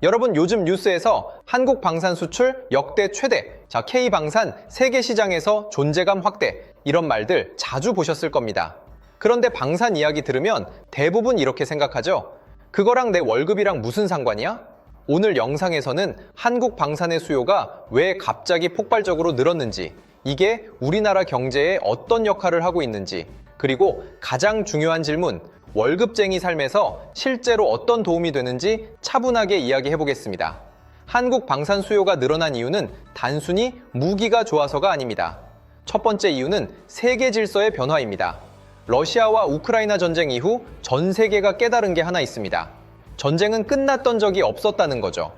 여러분, 요즘 뉴스에서 한국 방산 수출 역대 최대, K방산 세계 시장에서 존재감 확대, 이런 말들 자주 보셨을 겁니다. 그런데 방산 이야기 들으면 대부분 이렇게 생각하죠. 그거랑 내 월급이랑 무슨 상관이야? 오늘 영상에서는 한국 방산의 수요가 왜 갑자기 폭발적으로 늘었는지, 이게 우리나라 경제에 어떤 역할을 하고 있는지, 그리고 가장 중요한 질문, 월급쟁이 삶에서 실제로 어떤 도움이 되는지 차분하게 이야기해 보겠습니다. 한국 방산 수요가 늘어난 이유는 단순히 무기가 좋아서가 아닙니다. 첫 번째 이유는 세계 질서의 변화입니다. 러시아와 우크라이나 전쟁 이후 전 세계가 깨달은 게 하나 있습니다. 전쟁은 끝났던 적이 없었다는 거죠.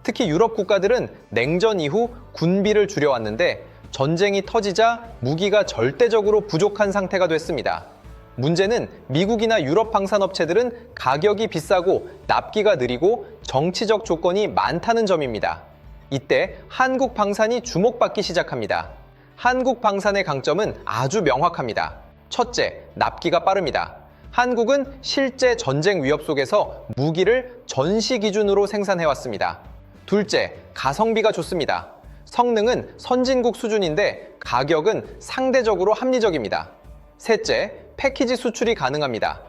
특히 유럽 국가들은 냉전 이후 군비를 줄여왔는데 전쟁이 터지자 무기가 절대적으로 부족한 상태가 됐습니다. 문제는 미국이나 유럽 방산업체들은 가격이 비싸고 납기가 느리고 정치적 조건이 많다는 점입니다. 이때 한국 방산이 주목받기 시작합니다. 한국 방산의 강점은 아주 명확합니다. 첫째, 납기가 빠릅니다. 한국은 실제 전쟁 위협 속에서 무기를 전시 기준으로 생산해왔습니다. 둘째, 가성비가 좋습니다. 성능은 선진국 수준인데 가격은 상대적으로 합리적입니다. 셋째, 패키지 수출이 가능합니다.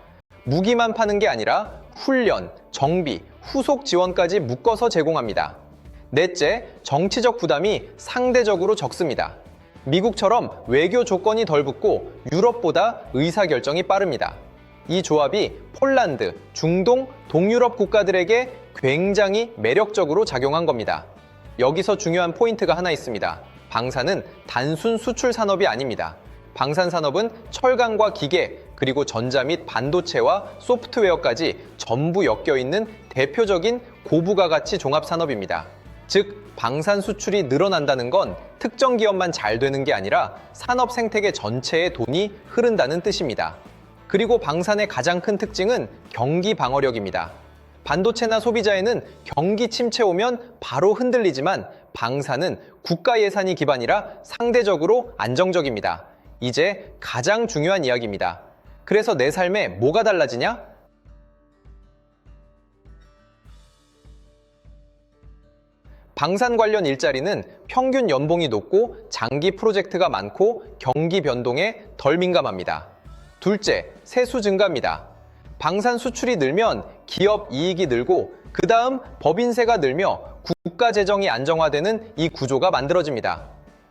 무기만 파는 게 아니라 훈련, 정비, 후속 지원까지 묶어서 제공합니다. 넷째, 정치적 부담이 상대적으로 적습니다. 미국처럼 외교 조건이 덜 붙고 유럽보다 의사결정이 빠릅니다. 이 조합이 폴란드, 중동, 동유럽 국가들에게 굉장히 매력적으로 작용한 겁니다. 여기서 중요한 포인트가 하나 있습니다. 방산은 단순 수출 산업이 아닙니다. 방산 산업은 철강과 기계, 그리고 전자 및 반도체와 소프트웨어까지 전부 엮여 있는 대표적인 고부가 가치 종합 산업입니다. 즉, 방산 수출이 늘어난다는 건 특정 기업만 잘 되는 게 아니라 산업 생태계 전체에 돈이 흐른다는 뜻입니다. 그리고 방산의 가장 큰 특징은 경기 방어력입니다. 반도체나 소비자에는 경기 침체 오면 바로 흔들리지만 방산은 국가 예산이 기반이라 상대적으로 안정적입니다. 이제 가장 중요한 이야기입니다. 그래서 내 삶에 뭐가 달라지냐? 방산 관련 일자리는 평균 연봉이 높고 장기 프로젝트가 많고 경기 변동에 덜 민감합니다. 둘째, 세수 증가입니다. 방산 수출이 늘면 기업 이익이 늘고 그 다음 법인세가 늘며 국가 재정이 안정화되는 이 구조가 만들어집니다.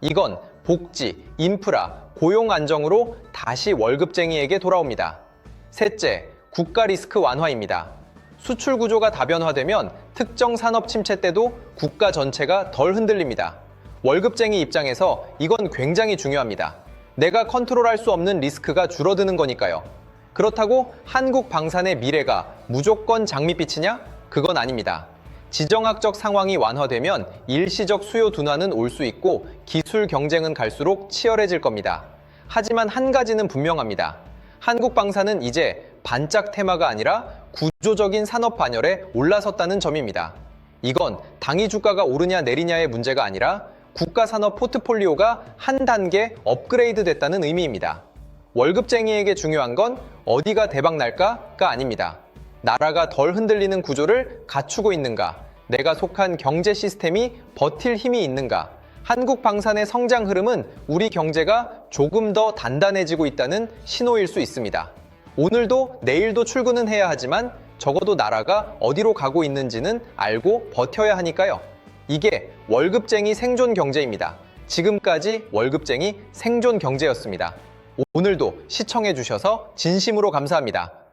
이건 복지, 인프라, 고용 안정으로 다시 월급쟁이에게 돌아옵니다. 셋째, 국가 리스크 완화입니다. 수출 구조가 다변화되면 특정 산업 침체 때도 국가 전체가 덜 흔들립니다. 월급쟁이 입장에서 이건 굉장히 중요합니다. 내가 컨트롤할 수 없는 리스크가 줄어드는 거니까요. 그렇다고 한국 방산의 미래가 무조건 장밋빛이냐? 그건 아닙니다. 지정학적 상황이 완화되면 일시적 수요 둔화는 올 수 있고 기술 경쟁은 갈수록 치열해질 겁니다. 하지만 한 가지는 분명합니다. 한국 방산은 이제 반짝 테마가 아니라 구조적인 산업 반열에 올라섰다는 점입니다. 이건 당이 주가가 오르냐 내리냐의 문제가 아니라 국가 산업 포트폴리오가 한 단계 업그레이드 됐다는 의미입니다. 월급쟁이에게 중요한 건 어디가 대박 날까가 아닙니다. 나라가 덜 흔들리는 구조를 갖추고 있는가, 내가 속한 경제 시스템이 버틸 힘이 있는가, 한국 방산의 성장 흐름은 우리 경제가 조금 더 단단해지고 있다는 신호일 수 있습니다. 오늘도 내일도 출근은 해야 하지만 적어도 나라가 어디로 가고 있는지는 알고 버텨야 하니까요. 이게 월급쟁이 생존 경제입니다. 지금까지 월급쟁이 생존 경제였습니다. 오늘도 시청해주셔서 진심으로 감사합니다.